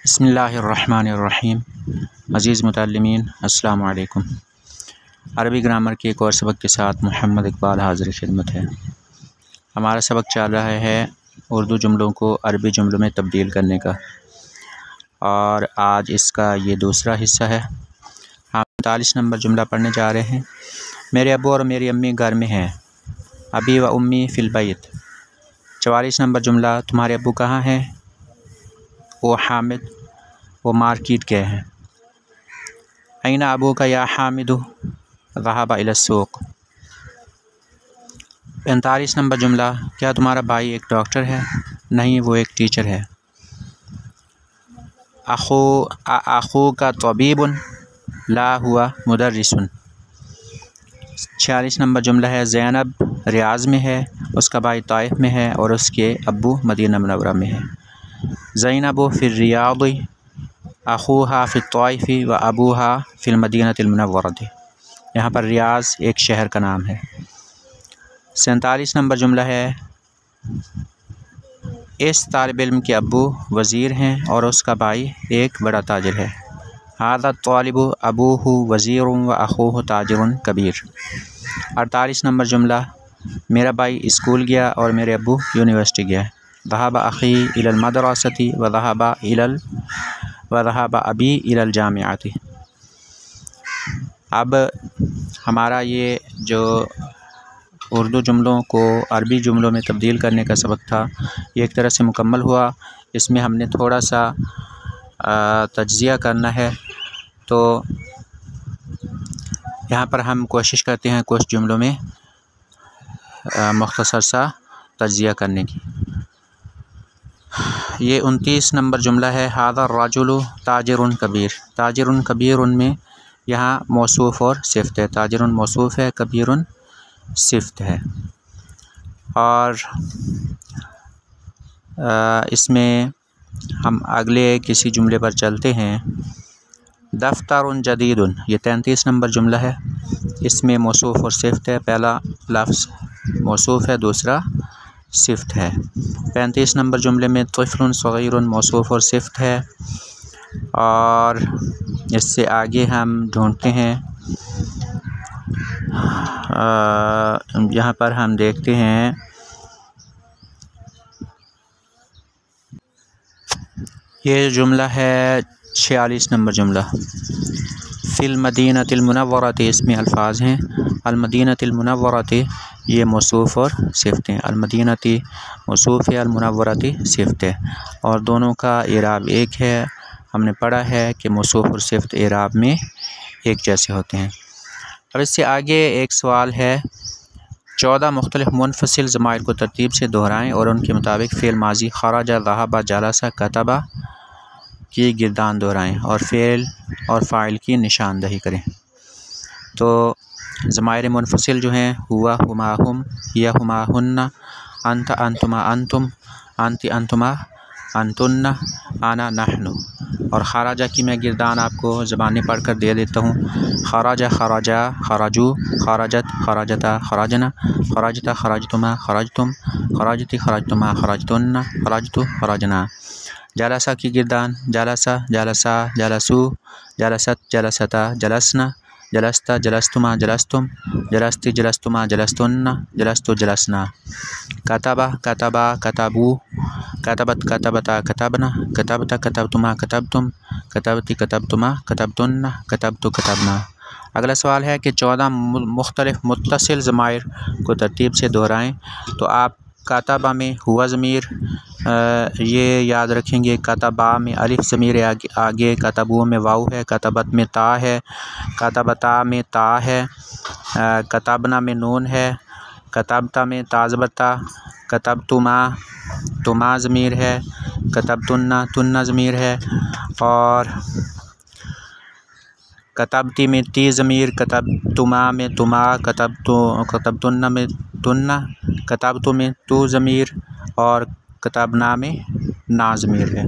बिस्मिल्लाहिर्रहमानिर्रहीम। अज़ीज़ मुतअल्लिमीन अस्सलामु अलैकुम। अरबी ग्रामर के एक और सबक के साथ मोहम्मद इकबाल हाज़िर खिदमत है। हमारा सबक चल रहा है उर्दू जुमलों को अरबी जुमलों में तब्दील करने का, और आज इसका ये दूसरा हिस्सा है। हम 45 नंबर जुमला पढ़ने जा रहे हैं। मेरे अब्बू और मेरी अम्मी घर में हैं। अबी व उम्मी फिल बैत। 44 नंबर जुमला, तुम्हारे अब्बू कहाँ हैं? वो हामिद, वो मार्केट गए हैं। ऐना अबू का या हामिदु ज़हबा इला सूक़। 45 नंबर जुमला, क्या तुम्हारा भाई एक डॉक्टर है? नहीं, वो एक टीचर है। अखू का तबीबुन ला हुआ मुदर्रिसुन। 46 नंबर जुमला है, ज़ैनब रियाज़ में है, उसका भाई ताइफ में है और उसके अब्बू मदीना मुनव्वरा में है। ज़ैनबु फिर रियादी अखूहा फिर ताइफ़ी व अबूहा फिल मदीनतिल मुनव्वरति। यहाँ पर रियाज़ एक शहर का नाम है। 47 नंबर जुमला है, इस तालिब इल्म के अब्बू वज़ीर हैं और उसका भाई एक बड़ा ताजिर है। हाज़ा तालिबु अबूहु वज़ीरुन व अखूहु ताजिरुन कबीर। 48 नंबर जुमला, मेरा भाई स्कूल गया और मेरे अब्बू यूनिवर्सिटी गया। ज़हबा अख़ी इलल मदरसति व ज़हबा अबी इलल जामिअति। अब हमारा ये जो उर्दू जुमलों को अरबी जुमलों में तब्दील करने का सबक था, ये एक तरह से मुकम्मल हुआ। इसमें हमने थोड़ा सा तज्ज़िया करना है, तो यहाँ पर हम कोशिश करते हैं कुछ जुमलों में मुख्तसर सा तज्ज़िया करने की। ये 29 नंबर जुमला है, हाज़ा राजुलु ताजिरुन कबीर। ताजिरुन कबीरुन में यहाँ मौसूफ़ और सिफ़त है। ताजिरुन मौसूफ़ है, कबीरुन सिफ़त है। और इसमें हम अगले किसी जुमले पर चलते हैं। दफ्तरुन जदीदुन, ये 33 नंबर जुमला है। इसमें मौसूफ़ और सिफ़त है। पहला लफ्ज़ मौसूफ़ है, दूसरा सिफ़त है। 35 नंबर जुमले में तिफ़्लुन सग़ीरुन मौसूफ़ और सिफ़त है। और इससे आगे हम ढूंढते हैं, यहाँ पर हम देखते हैं ये जुमला है 46 नंबर जुमला। फ़िल मदीनतिल मुनव्वरति, इसमें अल्फाज हैं। अल मदीनतिल मुनव्वरति, ये मौसूफ़ और सिफ़त हैं। अल मदीनति मौसूफ़ है, अल मुनव्वरति सिफ़त है, और दोनों का इराब एक है। हमने पढ़ा है कि मौसूफ़ और सिफ़त इराब में एक जैसे होते हैं। अब इससे आगे एक सवाल है, 14 मुख्तलिफ़ मुनफ़सिल ज़माइर को तरतीब से दोहराएँ और उनके मुताबिक फ़ेल माज़ी खराजा ज़हबा जलसा कतबा की गिरदान दोहराएँ और फ़ेल और फ़ाइल की निशानदही करें। तो ज़माइर मुनफ़सिल जो हैं, हुआ हुमा हुम, हिया हुमा हुन्ना, अंत अंतुमा अंतुम, अंति अंतुमा अंतुन्ना, आना नहनु। और खराजा की मैं गिरदान आपको ज़बानी पढ़ कर दे देता हूँ। खराजा खराजा, खराजू, खराजत, खराजता, खराजना, खराजता, खराजतुमा, खराजतुम, खराजती, खराजतुमा, खराजतुन्ना, खराजतु, खराजना। जलसा की गिरदान, जलसा, जलसा, जलसू, जलसत, जलसता, जलसना, जलस्ता, जलस्तुमा, जलस्तुम, जलस्ती, जलस्तुमा, जलस्तुन्ना, जलस्तु, जलसना। कतबा, कतबा, कतबू, कतबत, कतबता, कतबना, कतबता, कतबतुमा, कतबतुम, कतबती, कतबतुमा, कतबतुन्ना, कतबतु, कतबना। अगला सवाल है कि 14 मुख्तलिफ़ मुत्तसिल ज़माइर को तरतीब से दोहराएँ। तो आप कतबा में हुआ ज़मीर ये याद रखेंगे। कतबा में अलिफ ज़मीर आगे, कतबू में वाव है, कतबत में ता है, कतबता में ता है, कतबना में नून है, कतबता में ताज़बता, कतबतुमा तुमा ज़मीर है, कतबतुन्ना तुन्ना ज़मीर है, और कतबती में ती ज़मीर, कतबतुमा में तुमा, कतबतुन्ना में तुन्ना, कतबतु में तू ज़मीर, और कतबना में ना ज़मीर है।